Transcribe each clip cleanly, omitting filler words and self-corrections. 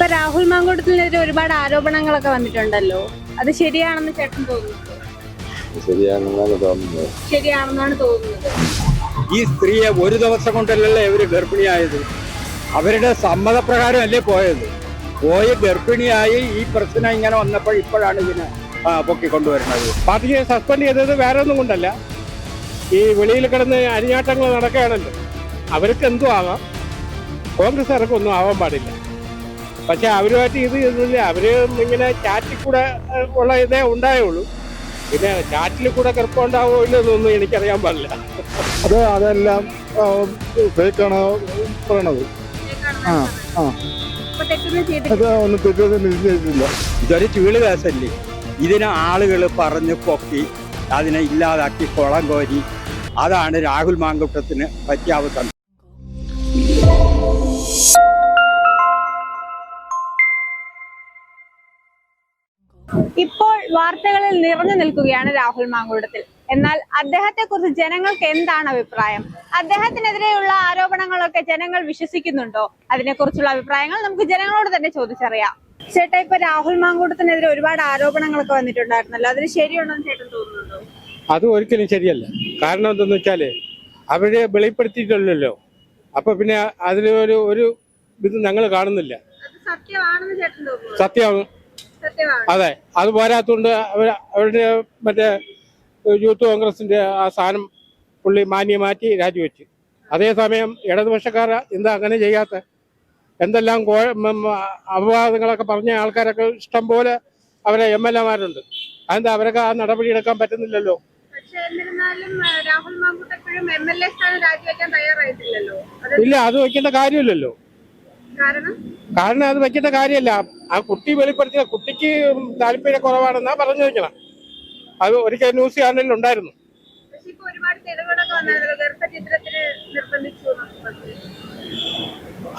ഇപ്പൊ രാഹുൽ മാങ്കൂട്ടത്തിനെതിരെ ഒരുപാട് ആരോപണങ്ങളൊക്കെ വന്നിട്ടുണ്ടല്ലോ, അത് ശരിയാണെന്ന് ചേട്ടൻ തോന്നുന്നു? ശരിയാണെന്നാണ് തോന്നുന്നത്. ശരിയാണെന്നാണ് തോന്നുന്നത്. ഈ സ്ത്രീയെ ഒരു ദിവസം കൊണ്ടല്ലല്ലോ ഇവര് ഗർഭിണിയായത്. അവരുടെ സമ്മതപ്രകാരം അല്ലേ പോയത്. പോയി ഗർഭിണിയായി ഈ പ്രശ്നം ഇങ്ങനെ വന്നപ്പോൾ ഇപ്പോഴാണ് ഇതിനെ പൊക്കിക്കൊണ്ടുവരുന്നത്. പാർട്ടിയെ സസ്പെൻഡ് ചെയ്തത് വേറെ ഒന്നും കൊണ്ടല്ല, ഈ വെളിയിൽ കിടന്ന് അരിഞ്ഞാട്ടങ്ങൾ നടക്കുകയാണല്ലോ. അവർക്ക് എന്തും ആവാം, കോൺഗ്രസ്സുകാർക്ക് ഒന്നും ആവാൻ പാടില്ല. പക്ഷെ അവരുമായിട്ട് ഇത് ചെയ്തില്ല. അവര് ഇങ്ങനെ ചാറ്റിൽ കൂടെ ഉള്ള ഇതേ ഉണ്ടായുള്ളൂ. പിന്നെ ചാറ്റിൽ കൂടെ ഗർഭമുണ്ടാവോ ഇല്ലെന്നൊന്നും എനിക്കറിയാൻ പാടില്ല. അതെല്ലാം ഫേക്കാണ് പറയണത്. ഒന്നും തെറ്റൊന്നും നിശ്ചയിച്ചില്ല. ഇതൊരു ചീള് കേസല്ലേ. ഇതിനെ ആളുകൾ പറഞ്ഞു പൊക്കി അതിനെ ഇല്ലാതാക്കി കുളം കോരി. അതാണ് രാഹുൽ മാങ്കൂട്ടത്തിന് പറ്റിയ അവസ്ഥ. ഇപ്പോൾ വാർത്തകളിൽ നിറഞ്ഞു നിൽക്കുകയാണ് രാഹുൽ മാങ്കൂട്ടത്തിൽ. എന്നാൽ അദ്ദേഹത്തെ കുറിച്ച് ജനങ്ങൾക്ക് എന്താണ് അഭിപ്രായം? അദ്ദേഹത്തിനെതിരെയുള്ള ആരോപണങ്ങളൊക്കെ ജനങ്ങൾ വിശ്വസിക്കുന്നുണ്ടോ? അതിനെക്കുറിച്ചുള്ള അഭിപ്രായങ്ങൾ നമുക്ക് ജനങ്ങളോട് തന്നെ ചോദിച്ചറിയാം. ചേട്ടാ, ഇപ്പൊ രാഹുൽ മാങ്കൂട്ടത്തിനെതിരെ ഒരുപാട് ആരോപണങ്ങളൊക്കെ വന്നിട്ടുണ്ടായിരുന്നല്ലോ, അതിന് ശരിയുണ്ടെന്ന് ചേട്ടൻ തോന്നുന്നുണ്ടോ? അത് ഒരിക്കലും ശരിയല്ല. കാരണം എന്തെന്ന് വെച്ചാല് അവരെ വെളിപ്പെടുത്തിയിട്ടില്ലല്ലോ. അപ്പൊ പിന്നെ അതിലൊരു ഒരു ഇത് ഞങ്ങൾ കാണുന്നില്ല. സത്യമാണെന്ന് ചേട്ടൻ തോന്നുന്നു? സത്യമാണ്. അതെ, അത് പോരാത്തോണ്ട് അവരുടെ മറ്റേ യൂത്ത് കോൺഗ്രസിന്റെ ആ സ്ഥാനം പുള്ളി മാറ്റി രാജിവെച്ച്. അതേസമയം ഇടതുപക്ഷക്കാർ എന്താ അങ്ങനെ ചെയ്യാത്ത? എന്തെല്ലാം അപവാദങ്ങളൊക്കെ പറഞ്ഞ ആൾക്കാരൊക്കെ ഇഷ്ടം പോലെ അവരെ MLA-മാരുണ്ട്. അതെന്താ അവരൊക്കെ ആ നടപടി എടുക്കാൻ പറ്റുന്നില്ലല്ലോ? ഇല്ല, അത് വെക്കേണ്ട കാര്യമില്ലല്ലോ. കാരണം അത് വെക്കേണ്ട കാര്യമല്ല. ആ കുട്ടി വെളിപ്പെടുത്തിയ കുട്ടിക്ക് താല്പര്യക്കുറവാണെന്നാ പറഞ്ഞു വെക്കണം. അത് ഒരിക്കൽ ന്യൂസ് ചാനലിൽ ഉണ്ടായിരുന്നു.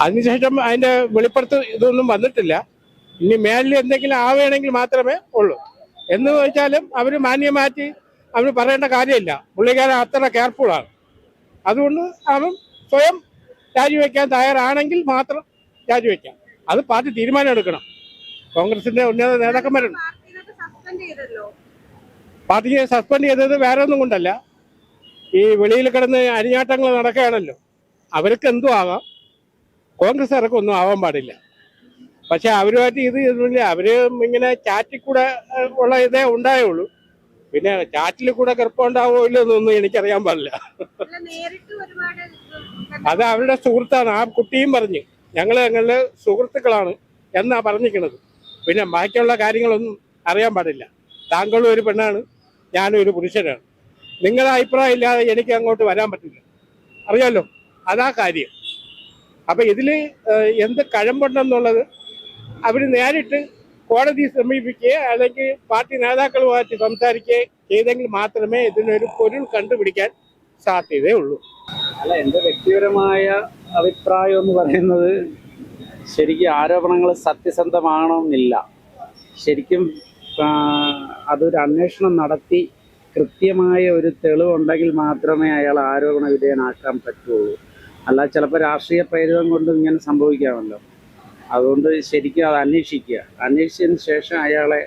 അതിനുശേഷം അതിന്റെ വെളിപ്പെടുത്ത് ഇതൊന്നും വന്നിട്ടില്ല. ഇനി മേലിൽ എന്തെങ്കിലും ആവുകയാണെങ്കിൽ മാത്രമേ ഉള്ളൂ. എന്ന് വെച്ചാലും അവര് മാറ്റി അവന് പറയേണ്ട കാര്യമില്ല. പുള്ളിക്കാരൻ അത്ര കെയർഫുള്ളാണ്. അതുകൊണ്ട് അവൻ സ്വയം രാജിവെക്കാൻ തയ്യാറാണെങ്കിൽ മാത്രം രാജിവെക്കാം. അത് പാർട്ടി തീരുമാനം എടുക്കണം. കോൺഗ്രസിന്റെ ഉന്നത നേതാക്കന്മാരുണ്ട്. പാർട്ടിയെ സസ്പെൻഡ് ചെയ്തത് വേറെ ഒന്നും കൊണ്ടല്ല, ഈ വെളിയിൽ കിടന്ന് അരിഞ്ഞാട്ടങ്ങൾ നടക്കുകയാണല്ലോ. അവർക്ക് എന്തും ആവാം, കോൺഗ്രസ്സുകാർക്ക് ഒന്നും ആവാൻ പാടില്ല. പക്ഷെ അവരുമായിട്ട് ഇത് ചെയ്തില്ല. അവര് ഇങ്ങനെ ചാറ്റിൽ കൂടെ ഉള്ള ഇതേ ഉണ്ടായുള്ളൂ. പിന്നെ ചാറ്റിൽ കൂടെ ഗർഭമുണ്ടാവോ ഇല്ലെന്നൊന്നും എനിക്കറിയാൻ പാടില്ല. അത് അവരുടെ സുഹൃത്താണ്. ആ കുട്ടിയും പറഞ്ഞ് ഞങ്ങളുടെ സുഹൃത്തുക്കളാണ് എന്നാ പറഞ്ഞിരിക്കുന്നത്. പിന്നെ ബാക്കിയുള്ള കാര്യങ്ങളൊന്നും അറിയാൻ പാടില്ല. താങ്കളും ഒരു പെണ്ണാണ്, ഞാനും ഒരു പുരുഷനാണ്. നിങ്ങളുടെ അഭിപ്രായം ഇല്ലാതെ എനിക്ക് അങ്ങോട്ട് വരാൻ പറ്റില്ല. അറിയാലോ, അതാ കാര്യം. അപ്പൊ ഇതില് എന്ത് കഴമ്പുണ്ടെന്നുള്ളത് അവര് നേരിട്ട് കോടതിയെ സമീപിക്കുകയോ അല്ലെങ്കിൽ പാർട്ടി നേതാക്കളുമായിട്ട് സംസാരിക്കുകയോ ചെയ്തെങ്കിൽ മാത്രമേ ഇതിനൊരു പൊരുൾ കണ്ടുപിടിക്കാൻ സാധ്യതയുള്ളൂ. അല്ല, എൻ്റെ വ്യക്തിപരമായ അഭിപ്രായം എന്ന് പറയുന്നത്, ശരിക്കും ആരോപണങ്ങൾ സത്യസന്ധമാണെന്നില്ല. ശരിക്കും അതൊരു അന്വേഷണം നടത്തി കൃത്യമായ ഒരു തെളിവുണ്ടെങ്കിൽ മാത്രമേ അയാൾ ആരോപണ വിധേയനാക്കാൻ പറ്റുള്ളൂ. അല്ല, ചിലപ്പോൾ രാഷ്ട്രീയ പ്രേരിതം കൊണ്ടും ഇങ്ങനെ സംഭവിക്കാമല്ലോ. അതുകൊണ്ട് ശരിക്കും അത് അന്വേഷിക്കുക. അന്വേഷിച്ചതിന് ശേഷം അയാളെ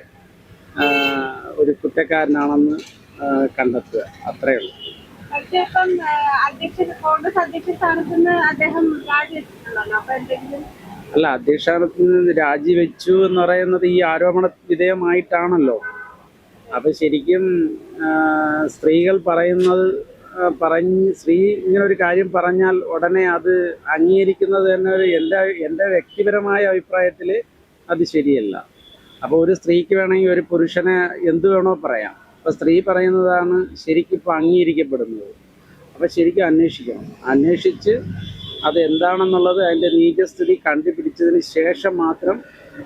ഒരു കുറ്റക്കാരനാണെന്ന് കണ്ടെത്തുക, അത്രയേ ഉള്ളൂ. അല്ല, അധ്യക്ഷ സ്ഥാനത്ത് നിന്ന് രാജിവെച്ചു എന്ന് പറയുന്നത് ഈ ആരോപണ വിധേയമായിട്ടാണല്ലോ. അപ്പൊ ശരിക്കും സ്ത്രീകൾ പറയുന്നത് സ്ത്രീ ഇങ്ങനെ ഒരു കാര്യം പറഞ്ഞാൽ ഉടനെ അത് അംഗീകരിക്കുന്നത് തന്നെ എൻ്റെ വ്യക്തിപരമായ അഭിപ്രായത്തിൽ അത് ശരിയല്ല. അപ്പോൾ ഒരു സ്ത്രീക്ക് വേണമെങ്കിൽ ഒരു പുരുഷനെ എന്ത് വേണോ പറയാം. അപ്പോൾ സ്ത്രീ പറയുന്നതാണ് ശരിക്കും ഇപ്പോൾ അംഗീകരിക്കപ്പെടുന്നത്. അപ്പോൾ ശരിക്കും അന്വേഷിക്കണം. അന്വേഷിച്ച് അത് എന്താണെന്നുള്ളത് അതിൻ്റെ നീചസ്ഥിതി കണ്ടുപിടിച്ചതിന് ശേഷം മാത്രം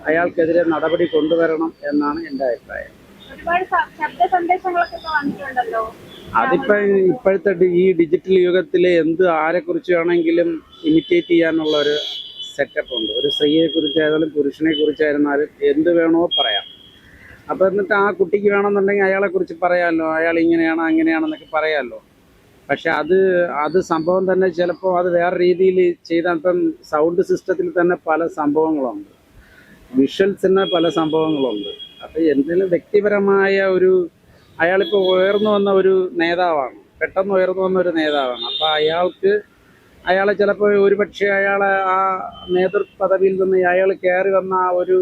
അയാൾക്കെതിരെ നടപടി കൊണ്ടുവരണം എന്നാണ് എൻ്റെ അഭിപ്രായം. അതിപ്പോ ഇപ്പോഴത്തെ ഈ ഡിജിറ്റൽ യുഗത്തിലെ ആരെക്കുറിച്ച് വേണമെങ്കിലും ഇമിറ്റേറ്റ് ചെയ്യാനുള്ള ഒരു സെറ്റപ്പ് ഉണ്ട്. ഒരു സ്ത്രീയെ കുറിച്ചായാലും പുരുഷനെ കുറിച്ചായിരുന്നാലും എന്ത് വേണോ പറയാം. അപ്പൊ എന്നിട്ട് ആ കുട്ടിക്ക് വേണമെന്നുണ്ടെങ്കിൽ അയാളെ കുറിച്ച് പറയാമല്ലോ, അയാൾ ഇങ്ങനെയാണ് അങ്ങനെയാണെന്നൊക്കെ പറയാമല്ലോ. പക്ഷെ അത് സംഭവം തന്നെ ചിലപ്പോൾ അത് വേറെ രീതിയിൽ ചെയ്താൽ, ഇപ്പം സൗണ്ട് സിസ്റ്റത്തിൽ തന്നെ പല സംഭവങ്ങളുണ്ട്. വിഷ്വൽസിന് പല സംഭവങ്ങളുണ്ട്. അപ്പൊ എന്തെങ്കിലും വ്യക്തിപരമായ ഒരു അയാളിപ്പോ ഉയർന്നു വന്ന ഒരു നേതാവാണ്, പെട്ടെന്ന് ഉയർന്നു വന്ന ഒരു നേതാവാണ്. അപ്പൊ അയാളെ ചിലപ്പോൾ ഒരുപക്ഷെ അയാളെ ആ നേതൃത്വ പദവിയിൽ നിന്ന് അയാൾ കയറി വന്ന ആ ഒരു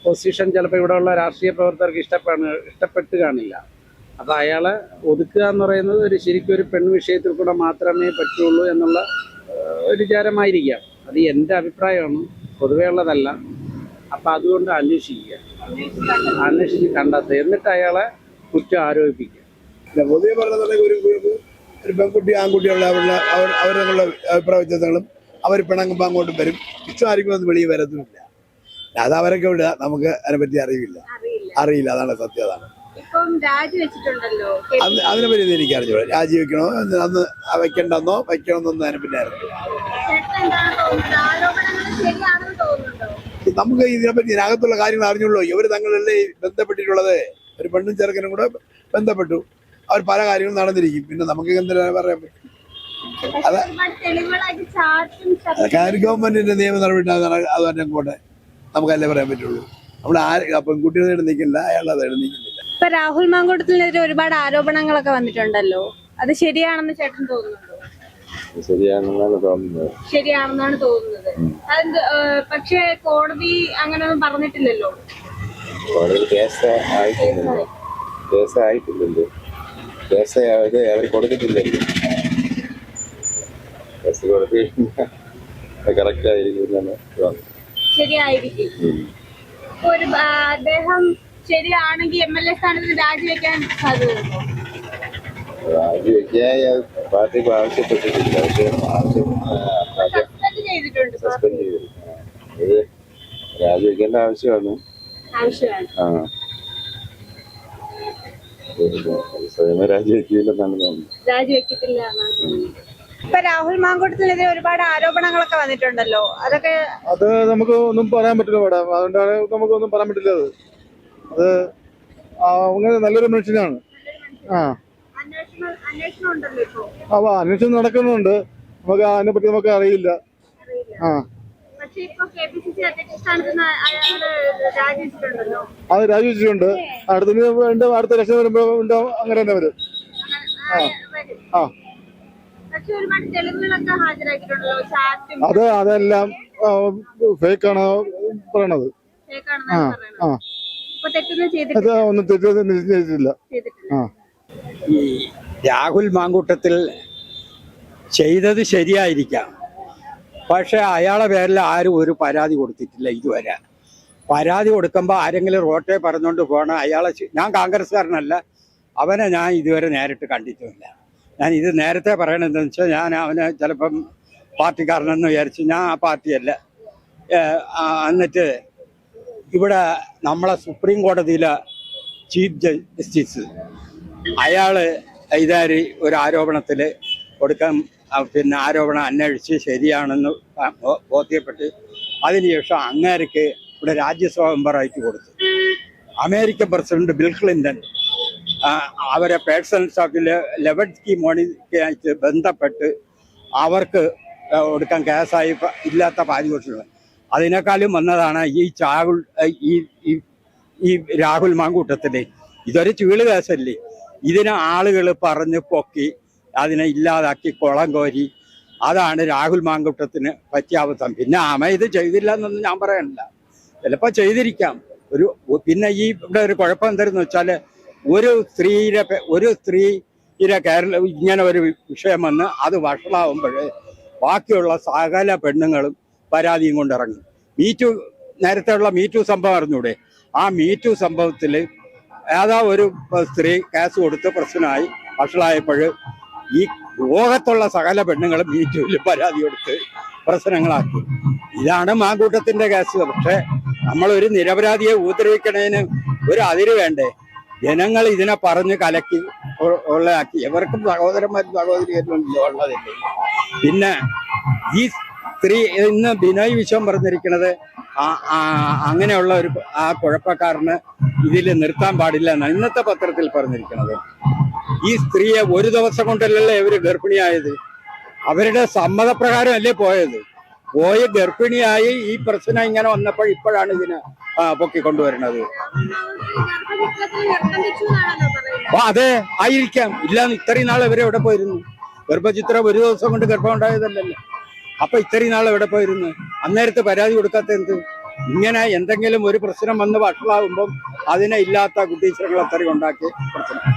പൊസിഷൻ ചിലപ്പോൾ ഇവിടെയുള്ള രാഷ്ട്രീയ പ്രവർത്തകർക്ക് ഇഷ്ടപ്പെട്ട് കാണില്ല. അപ്പൊ അയാളെ ഒതുക്കുക എന്ന് പറയുന്നത് ശരിക്കും ഒരു പെൺ വിഷയത്തിൽ കൂടെ മാത്രമേ പറ്റുള്ളൂ എന്നുള്ള ഒരു വിചാരമായിരിക്കാം. അത് എൻ്റെ അഭിപ്രായമാണ്, പൊതുവേ ഉള്ളതല്ല. അപ്പൊ അതുകൊണ്ട് അന്വേഷിച്ച് കണ്ടെത്തുക, എന്നിട്ട് അയാളെ കുറ്റം ആരോപിക്കുക. പൊതുവെ പറഞ്ഞിട്ടുണ്ടെങ്കിൽ ഒരു പെൺകുട്ടി ആൺകുട്ടിയുള്ള അവരുടെ അഭിപ്രായ വ്യത്യാസങ്ങളും അവർ പിണങ്ങുമ്പോൾ അങ്ങോട്ടും വരും. ഇഷ്ടമായിരിക്കും അത് വെളിയിൽ വരത്തുമില്ല. അത് അവരൊക്കെ വിടുക, നമുക്ക് അതിനെപ്പറ്റി അറിയില്ല. അതാണ് സത്യം. അതാണ് അതിനെപ്പറ്റി എനിക്ക് അറിഞ്ഞു. രാജിവെക്കണോ അന്ന് വെക്കണമെന്നോ വെക്കണമെന്നൊന്നും അതിനെപ്പറ്റി അറിയില്ല. നമുക്ക് ഇതിനെപ്പറ്റി ഇതിനകത്തുള്ള കാര്യങ്ങൾ അറിഞ്ഞുള്ളൂ. ഇവർ തങ്ങളല്ലേ ബന്ധപ്പെട്ടിട്ടുള്ളത്. ഒരു പെണ്ണും ചെറുക്കനും കൂടെ ബന്ധപ്പെട്ടു, അവർ പല കാര്യങ്ങളും നടന്നിരിക്കും. പിന്നെ നമുക്ക് എന്തിനാ പറയാൻ പറ്റും? ഗവൺമെന്റിന്റെ നിയമ നടപടി അത് തന്നെ പോട്ടെ, നമുക്കല്ലേ പറയാൻ പറ്റുള്ളൂ. നമ്മൾ പെൺകുട്ടികളെ നിൽക്കില്ല, അയാൾ അത് നിൽക്കുന്നില്ല. ഇപ്പൊ രാഹുൽ മാങ്കൂട്ടത്തിനെതിരെ ഒരുപാട് ആരോപണങ്ങളൊക്കെ വന്നിട്ടുണ്ടല്ലോ, അത് ശരിയാണെന്ന് ചേട്ടൻ തോന്നുന്നുണ്ടോ? ശരിയാണെന്നാണ് തോന്നുന്നത്. അത് പക്ഷെ കോടതി അങ്ങനെയൊന്നും പറഞ്ഞിട്ടില്ലല്ലോ. അവർ കൊടുത്തിട്ടില്ലല്ലോ. കറക്റ്റ് ആയിരിക്കും. ശരിയായിരിക്കും. ഒരു അദ്ദേഹം ശരിയാണെങ്കിൽ MLA സ്ഥാനത്ത് രാജിവെക്കാൻ സാധ്യതയുണ്ടോ? രാജിവെക്കാൻ പാർട്ടിക്ക് ആവശ്യപ്പെട്ടിട്ടില്ല. പക്ഷെ സസ്പെൻഡ് ചെയ്തിട്ടുണ്ട്. രാജിവെക്കേണ്ട ആവശ്യമാണ്. സ്വയമേ രാജിവെക്കില്ലെന്നാണ് തോന്നുന്നത്. രാജിവെക്കത്തില്ല. ഇപ്പൊ രാഹുൽ മാങ്കൂട്ടത്തിനെതിരെ ഒരുപാട് ആരോപണങ്ങളൊക്കെ വന്നിട്ടുണ്ടല്ലോ, അതൊക്കെ അത് നമുക്ക് ഒന്നും പറയാൻ പറ്റില്ല മേഡം. അതുകൊണ്ടാണ് നമുക്കൊന്നും പറയാൻ പറ്റില്ല. അത് അങ്ങനെ നല്ലൊരു മനുഷ്യനാണ്. അന്വേഷണം നടക്കുന്നുണ്ട്. നമുക്ക് അതിനെ പറ്റി നമുക്ക് അറിയില്ല. അത് രാജിവെച്ചിട്ടുണ്ട്. അടുത്ത ലക്ഷം വരുമ്പോ ഉണ്ടാവും. അങ്ങനെ തന്നെ വരും. അതെല്ലാം ഫേക്കാണ് പറയണത്. ഒന്നും തെറ്റ് നിശ്ചയിച്ചില്ല. ഈ രാഹുൽ മാങ്കൂട്ടത്തിൽ ചെയ്തത് ശരിയായിരിക്കാം, പക്ഷെ അയാളെ പേരിൽ ആരും ഒരു പരാതി കൊടുത്തിട്ടില്ല ഇതുവരെ. പരാതി കൊടുക്കുമ്പോൾ ആരെങ്കിലും റോട്ടെ പറഞ്ഞുകൊണ്ട് പോകണം. ഞാൻ കോൺഗ്രസ്സുകാരനല്ല, അവനെ ഞാൻ ഇതുവരെ നേരിട്ട് കണ്ടിട്ടുമില്ല. ഞാൻ ഇത് നേരത്തെ പറയണതെന്ന് വെച്ചാൽ ഞാൻ അവനെ ചിലപ്പം പാർട്ടിക്കാരനെന്ന് വിചാരിച്ചു. ഞാൻ ആ പാർട്ടിയല്ല. എന്നിട്ട് ഇവിടെ നമ്മളെ സുപ്രീം കോടതിയിലെ ചീഫ് ജസ്റ്റിസ് അയാള് ഇതാരി ഒരു ആരോപണത്തിൽ കൊടുക്കാൻ ആരോപണം അന്വേഷിച്ച് ശരിയാണെന്ന് ബോധ്യപ്പെട്ട് അതിനുശേഷം അങ്ങേർക്ക് ഇവിടെ രാജ്യസഭ മെമ്പറായിട്ട് കൊടുത്തു. അമേരിക്കൻ പ്രസിഡന്റ് ബിൽ ക്ലിന്റൺ അവരെ പേഴ്സണൽ സ്റ്റാഫിൽ ലെവൻസ്കി മോണിക്കായിട്ട് ബന്ധപ്പെട്ട് അവർക്ക് കൊടുക്കാൻ കേസായി ഇല്ലാത്ത പാരിതോഷികം. അതിനേക്കാളും വന്നതാണ് ഈ രാഹുൽ മാങ്കൂട്ടത്തിന്. ഇതൊരു ചീള് കേസല്ലേ. ഇതിനെ ആളുകൾ പറഞ്ഞ് പൊക്കി അതിനെ ഇല്ലാതാക്കി കുളം കോരി. അതാണ് രാഹുൽ മാങ്കൂട്ടത്തിന് പറ്റിയ അവസ്ഥ. പിന്നെ ഇത് ചെയ്തില്ല എന്നൊന്നും ഞാൻ പറയണില്ല, ചിലപ്പോൾ ചെയ്തിരിക്കാം. പിന്നെ ഇവിടെ ഒരു കുഴപ്പം എന്താണെന്ന് വെച്ചാൽ ഒരു സ്ത്രീയുടെ ഇങ്ങനെ ഒരു വിഷയം വന്ന് അത് വഷളാവുമ്പോൾ ബാക്കിയുള്ള സകല പെണ്ണുങ്ങളും പരാതിയും കൊണ്ടിറങ്ങും. നേരത്തെ ഉള്ള മീറ്റു സംഭവം അറിഞ്ഞൂടെ? ആ മീറ്റു സംഭവത്തിൽ ഒരു സ്ത്രീ കേസ് കൊടുത്ത് പ്രശ്നമായി വഷളായപ്പോൾ ഈ ലോകത്തുള്ള സകല പെണ്ണുങ്ങളും മീറ്റുവിൽ പരാതി കൊടുത്ത് പ്രശ്നങ്ങളാക്കി. ഇതാണ് മാങ്കൂട്ടത്തിന്റെ കേസ്. പക്ഷെ നമ്മളൊരു നിരപരാധിയെ ഉപദ്രവിക്കണതിന് ഒരു അതിര് വേണ്ടേ? ജനങ്ങൾ ഇതിനെ പറഞ്ഞ് കലക്കി ഉള്ളതാക്കി. എവർക്കും സഹോദരന്മാരും സഹോദരികളും ഉള്ളതില്ലേ. പിന്നെ ഈ സ്ത്രീ ഇന്ന് ബിനോയ് വിശ്വം പറഞ്ഞിരിക്കുന്നത് അങ്ങനെയുള്ള ആ കുഴപ്പക്കാരന് ഇതിൽ നിർത്താൻ പാടില്ല എന്നാണ് ഇന്നത്തെ പത്രത്തിൽ പറഞ്ഞിരിക്കുന്നത്. ഈ സ്ത്രീയെ ഒരു ദിവസം കൊണ്ടല്ലല്ലേ ഇവര് ഗർഭിണിയായത്. അവരുടെ സമ്മതപ്രകാരം അല്ലേ പോയത്. ഗർഭിണിയായി ഈ പ്രശ്നം ഇങ്ങനെ വന്നപ്പോൾ ഇപ്പോഴാണ് ഇതിന് പൊക്കിക്കൊണ്ടുവരുന്നത്. അതെ, ആയിരിക്കാം. ഇല്ലാന്ന് ഇത്രയും നാൾ ഇവരെ എവിടെ പോയിരുന്നു? ഗർഭചിത്രം ഒരു ദിവസം കൊണ്ട് ഗർഭം ഉണ്ടായതല്ലല്ലോ. അപ്പൊ ഇത്രയും നാൾ എവിടെ പോയിരുന്നു? അന്നേരത്ത് പരാതി കൊടുക്കാത്ത എന്ത്? ഇങ്ങനെ എന്തെങ്കിലും ഒരു പ്രശ്നം വന്ന് വഷളാകുമ്പം അതിനെ ഇല്ലാത്ത കുട്ടീശ്വരങ്ങൾ അത്രയും ഉണ്ടാക്കി പ്രശ്നം.